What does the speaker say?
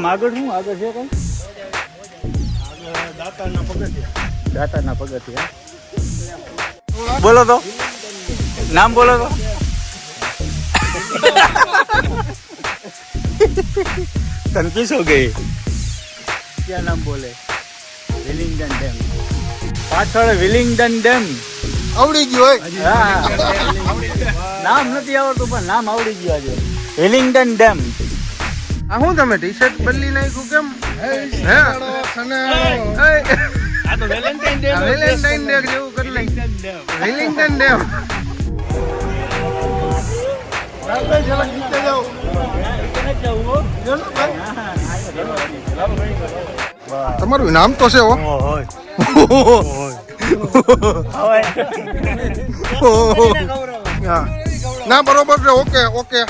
આગળ શું આગળ છે કઈ દાતારના પગથિયા બોલો તો નામ બોલો તો કન્ફ્यूज हो गए क्या नाम बोले વિલિંગડન ડેમ પાછળ વિલિંગડન ડેમ આવડી ગયો હોય નામ નથી આવડતું પણ નામ આવડી ગયું આજે વિલિંગડન ડેમ આ હું તમે ટી-શર્ટ બદલી નાખ્યું કેમ હે આ તો વેલેન્ટાઇન ડે વેલેન્ટાઇન ડે જેવું કરી નાખ્યું વિલિંગડન ડેમ તમારું નામ તો છે ના બરોબર છે ઓકે ઓકે